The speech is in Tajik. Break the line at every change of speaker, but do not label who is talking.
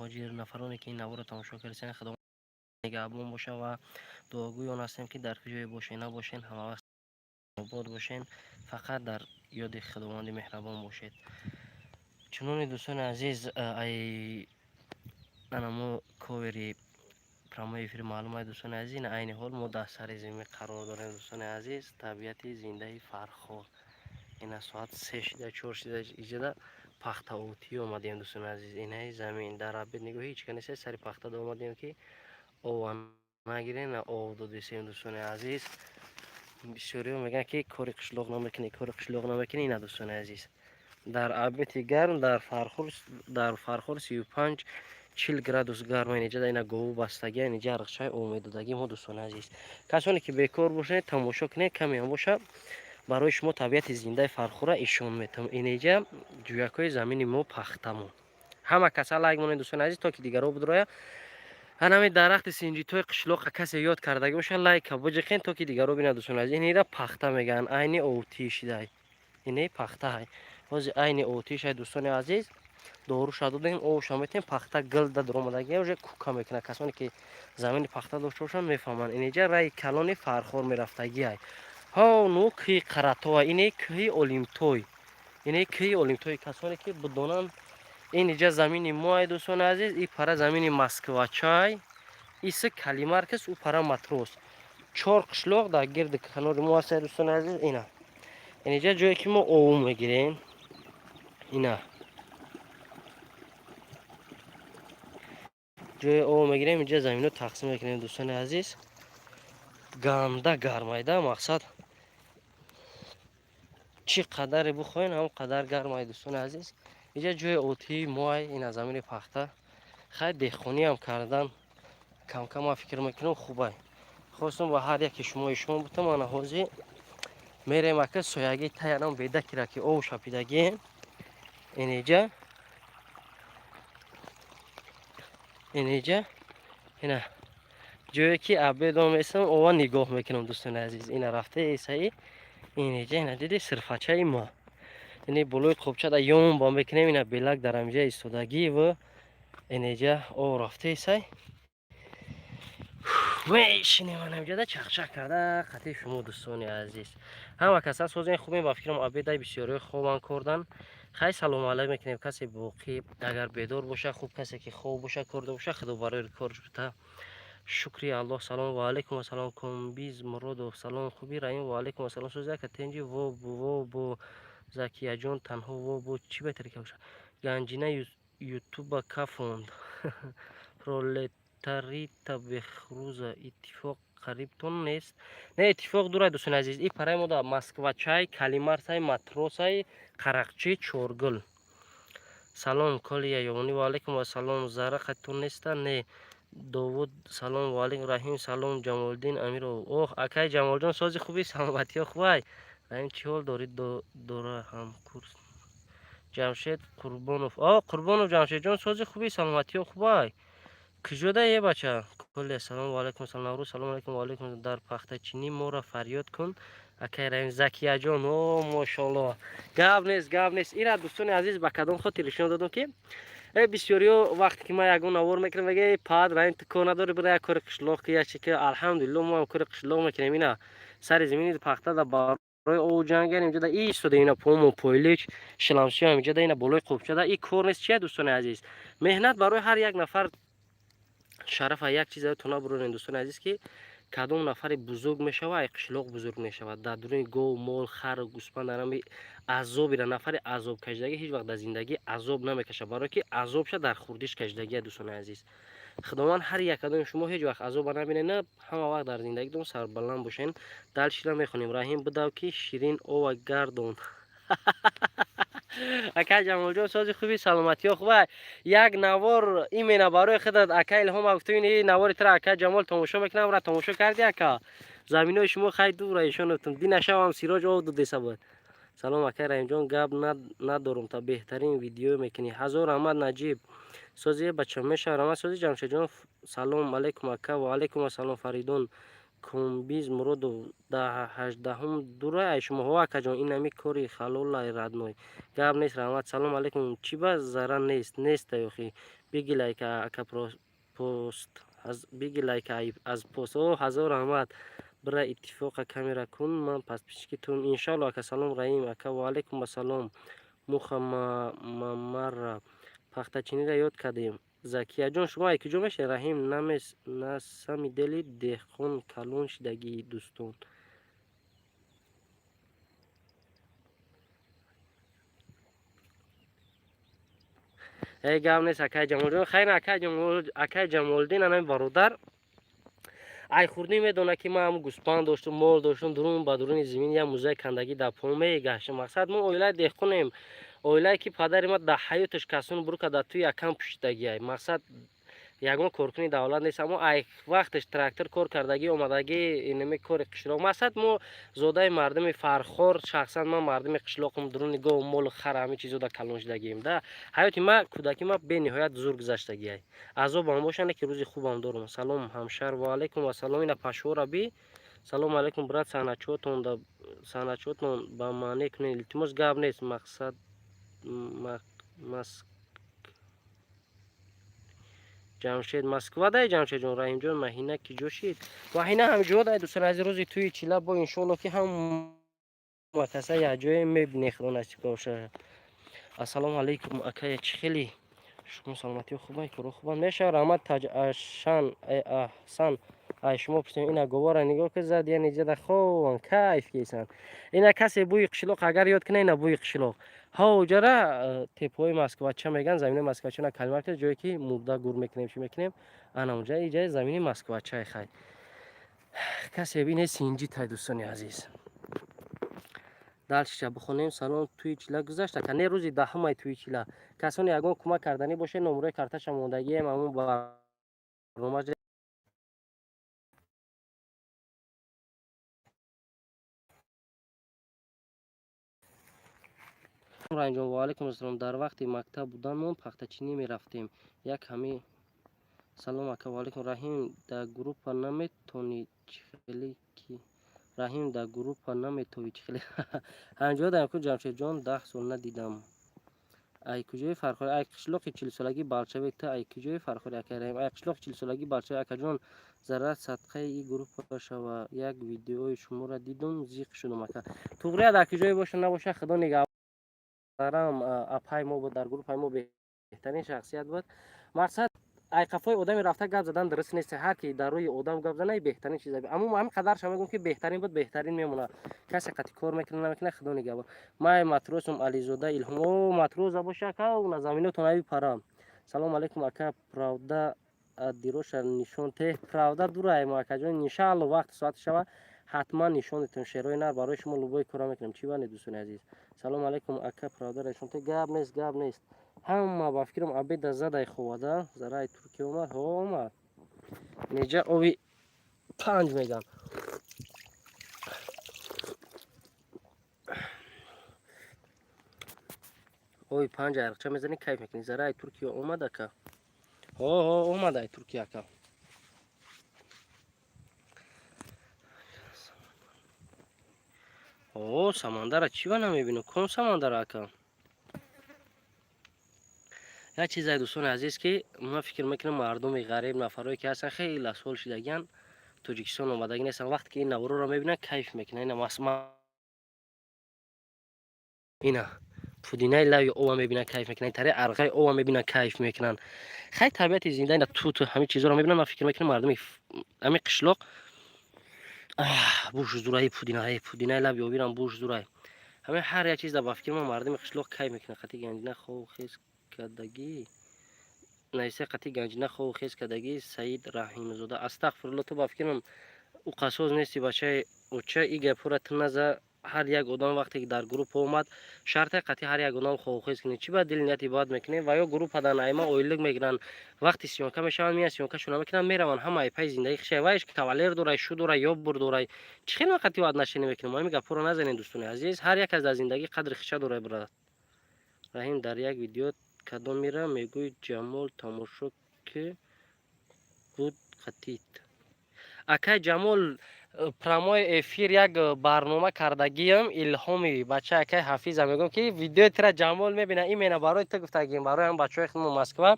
مهاجر نفرانی که این نوار رو تماشا کردن خداوند نگهبان باشه و دعاگوی آن هستیم که در کجای باشین نباشین همه وقت آباد باشین، فقط در یاد خداوند مهربان باشید. چنان دوستان عزیز، ای انمو کوری پرامای فیلم معلومه دوستان عزیز، این عین حال ما در سر زمین قرار داریم دوستان عزیز. طبیعت زنده فرخو این از ساعت 3 شده 4 شده ایجاده پخته اوتی اومدیم دوستان عزیز. این زمین در عبید نگاه هیچ کنیسه سری پخته دا اومدیم که اوان نگیرین او دو دیسیم دوستان عزیز. بسیاری میگن که کاری قشلاق نمیکنی کاری قشلاق نمیکنی. این دوستان عزیز در عبیت گرم در فرخور 35 40 گرادوس گرم اینجا در این گوه بستگی اینجا رخشای امید دادگی ما دوستان عزیز. کسانی که بیکار باشه تماشا کنه کمی هم باشه برای شما طبیعت زنده فرخوره ایشون میتم. اینجا جویکای زمین ما پختمون همه کسا لایک مونید دوستان عزیز تا که دیگر رو بدرویا هنمی درخت سینجی توی قشلاق کسی یاد کردگی باشه لایک بجخین تا که دیگر رو بینه دوستان عزیز. این را پخته میگن عین اوتیش دای اینه پخته های باز عین اوتیش های دوستان عزیز. دورو شده دادیم او شامتیم پخته گل در درآمدگی вже کوکا میکنه. کسانی که زمین پخته داشته باشن میفهمن. اینجا رای کلان فرخور میرفتگی های ها نو کی قراتو اینه کی اولیمتوی اینه کی اولیمتوی. کسانی که بدونن اینجا زمین ما دوستان عزیز. این پره زمین مسکو چای ایس کلیمارکس او پره ماتروس چهار قشلاق در گرد کنار ما هست دوستان عزیز. اینا اینجا جایی که ما او میگیریم اینا جای او میگیریم اینجا زمین رو تقسیم میکنیم دوستان عزیز. گنده گرمایده مقصد چی قدر بخواین هم قدر گرمای دوستان عزیز. اینجا جای اوتی مای این زمین پخته خیلی دهخونی هم کردن کم کم فکر میکنم خوبه. خواستم با هر یکی شما بودم من حوزی میریم اکه سویاگی تایرم بیده کرده که او شپیدگی اینجا اینا جایی که عبید میسم او نگاه میکنم دوستان عزیز. این رفته ایسایی اینجا اینا دیدی صرفچه ما اینی بلوی خوبچه دا یوم با میکنیم. اینا بلک در همجا ایستادگی و اینجا او رفته ایسای میشینیم من همجا دا چخچخ کرده خطی شما دوستان عزیز. همه کسا سوزین خوبیم با فکرم عبیده بسیاری خوبان کردن. خیلی سلام علیه میکنیم کسی باقی اگر بیدار باشه خوب کسی که خوب باشه کرده باشه خدا برای کار جوتا شکریه الله. سلام و علیکم و سلام کن بیز مراد و سلام خوبی رحیم و علیکم و سلام سوزه که تنجی و بو زکیه جان تنها و بو چی بهتری که باشه گنجینه یوتیوب کفوند پرولتاریت بخروز اتفاق قریبتون نیست. نه اتفاق دوره دوستان عزیز. این پرای ما در مسکو چای کلیمارس های ماتروس های قرقچی چورگل سلام کلیه یوانی و علیکم و سلام زهره خطون نیست. نه داوود سلام و علیکم رحیم سلام جمالدین امیر اوه اکای جمال جان سازی خوبی سلامتی ها خوبی رحیم چی حال دارید دوره هم کورس جمشید قربانوف قربانوف جمشید جان سازی خوبی سلامتی ها خوبی کجاده یه بچه کلی سلام و علیکم سلام نوروز سلام علیکم و علیکم در پخته چینی ما را فریاد کن اکای رحیم زکیه جان اوه ماشاءالله گاب نیست اینا دوستان عزیز با کدام خاطر نشون دادم که بسیاری وقتی که ما یگون نوار میکنم میگه پاد رنگ تکو نداره برای کار قشلاق یا چی که الحمدلله ما کار قشلاق میکنیم. اینا سر زمین پخته دا برای او جنگل اینجا دا ایستاده اینا پوم و پویلیچ شلمسی هم اینجا دا اینا بالای خوب شده. این کار نیست چیه دوستان عزیز. مهنت برای هر یک نفر شرف یک چیز تو نبرون دوستان عزیز که کدام نفر بزرگ میشه و قشلاق بزرگ میشه. در درون گو مول خر گوسفند درام عذاب را نفر عذاب کشیدگی هیچ وقت در زندگی عذاب نمیکشه برای که عذاب شه در خوردیش کشیدگی دوستان عزیز. خداوند هر یک کدام شما هیچ وقت عذاب نبینه نه همه وقت در زندگیتون سربلند باشین. دل شیره میخونیم رحیم بدو که شیرین او گردون اکای جمال جان سازی خوبی سلامتی ها خوبه یک نوار ایمینا برای خودت اکای الهام گفتین این نوار تر اکای جمال تماشا میکنم را تماشا کردی اکا زمین های شما خیلی دور ایشونتون دی نشو هم سیراج او دو دیسه بود. سلام اکای رحیم جان گاب ندارم تا بهترین ویدیو میکنی هزار احمد نجیب سازی بچه میشه رحمت سازی جمشید جان سلام علیکم اکا و علیکم السلام فریدون комбиз муродов 18 дура шумоҳо акаҷон инами кори халола радной гап нест раҳмат салом алейкум чӣ ба зара неста ёхи биги лайка ака пост биги лайка аз пост о ҳазор раҳмат бира иттифоқа камера кун ман паспички тум иншалло ака салом раҳим ака ва алейкум ассалом муха мамарра пахтачиниро ёд кардем закияҷон шумо ай куҷо мешавед раҳим насами дели деҳқон калон шидагии дӯстон эй гап нест акаи ҷамолдин хайр акаи ҷамолдин анами бародар ай хурдӣ медона ки ман ҳамун гӯспанд доштум мол доштум дурун ба дуруни зимин як музаи кандагӣ дар по мегаштам мақсад мо оилаи деҳқонем оилае ки падари ма дар ҳаёташ касони буру карда туи якам пӯшидагиай мақсад ягон коркуни давлат нест аммо ай вақташ трактор кор кардагӣ омадагӣ инами кори қишлоқ мақсад мо зодаи мардуми фархор шахсан ман мардуми қишлоқам дуруни гов молу хар ҳамин чизо дар калон шидагием да ҳаёти ма кӯдаки ма бениҳоят зур гузаштагиай азобам бошане ки рӯзи хубам дорам салом ҳамшар ва алейкум ассалом ина пашвораби салом алейкум брат саҳначотон ба маъне кунед илтимос гап нест мақсад ҷамшед москва дай ҷамшедҷон раҳимҷон маҳина ки ҷо шид маҳина ҳамҷо дай дӯстони азиз рӯзи туи чила бо иншоалло ки ҳам каса якҷое мебинем худо насиб боша ассалому алейкум акая чӣ хели шумо саломатиё хубай коро хубанд мешавад раҳмат аҳсан ай шумо писем ина говора нигоҳ ки задия ниҷада хован кайф кисан ина касе буи қишлоқ агар ёд кина ина буи қишлоқ ҳоҷара теппои москвача меган заминаи москвача на калимакта ҷое ки мурда гур мекунем чӣ мекунем ана унҷа иҷаи замини москвача хай касе бине синҷи тай дӯстони азиз далчиша бихонем салом туи чила гузашта кане рӯзи даҳумай туи чила касоне ягон кӯмак карданӣ бошед номерои карташа мондагием ҳамун барнома раҳимҷон ва алейкум ассалом дар вақти мактаб буданмон пахтачинӣ мерафтем як ҳами салом ака ва алейкум раҳим дар группа наметони чихелӣ ки раҳим дар группа наметови чихелӣ ҳамҷо даку ҷамшедҷон 10 сол надидам ай куҷои фархори ай қишлоқи 40 солагӣ балчавек та ай куҷои фархори ака раҳим ай қишлоқи 40 солагӣ балчавек акаҷон заррат садқаи и группа шава як видеои шуморо дидум зиқ шудам ака туғрия дар куҷое боша набоша худо нигаҳбонарам апай мо буд дар группаи мо беҳтарин шахсият буд мақсад ай қафои одами рафта гап задан дуруст нест ҳар ки дар рӯи одам гап занаи беҳтарин чиза аммо ҳамин қадарша мегӯям ки беҳтарин буд беҳтарин мемонад касе қати кор мекунад намекунад худо нигаҳбон май матросум ализода илҳом о матроза боша ака на заминотон ави парам салом алейкум ака правда дироша нишон те правда дураем акаҷон иншаалло вақти соати шава ҳатман нишонетон шерои нар барои шумо лубои кора мекунам чӣ бане дӯстони азиз салом алейкум ака правда нишон те гап нест ҳама ба фикрам абеда задай ховада зараи туркия омад ҳо омад неҷа ови 5 мегам ови 5 айрықча мезани кайф мекунӣ зараи туркия омад ака ҳо омад ай туркия ака о самандара чӣ ба намебинам кон самандара ака як чизай дӯстони азиз ки ман фикр мекунам мардуми ғариб нафарое ки ҳастан хела сол шидагиян тоҷикистон омадагӣ нестан вақте ки ин навороро мебинанд кайф мекунанд ина пудинаи лави ова мебинанд кайф мекунанд тари арғаи ова мебинанд кайф мекунанд хай табиати зинда ина туту ҳамин чизоро мебинанд ман фикр мекунам мардуми ҳамин қишлоқ буш зураи пудинаи лави овирам буш зурай ҳамин ҳар як чиз ба фикри ман мардуми қишлоқ кайф мекунанд қати ганҷина хов хез кардагӣ наиса қати ганҷина хов хез кардагӣ саид раҳимзода астағфирулло ту ба фикрам уқасоз нести бачаи уча и гапҳоро ту наза ҳар як одам вақте ки дар группа омад шарте қати ҳар як одам ховхез кунед чӣ ба дили нияти бад мекунед ва ё группа дар найма оилик мегиранд вақти сиёнка мешаванд миянд сиёнкашона мекунанд мераванд ҳама айпаи зиндаги хишай вайш кавалер дорай шу дорай ё бур дорай чӣ хел ма қати вад нашини мекунем ҳамин гапҳоро назанед дӯстони азиз ҳар як аз дар зиндагӣ қадри хиша дорад брат раҳим дар як видео кадом мира мегӯяд ҷамол тамошо ки буд қатид акай ҷамол промои эфир як барнома кардагиам, илҳоми бача акай Ҳафиза мегӯям ки видеои тира ҷамол мебина, имена барои ту гуфтагием, барои ҳам бачаҳои худмо Москва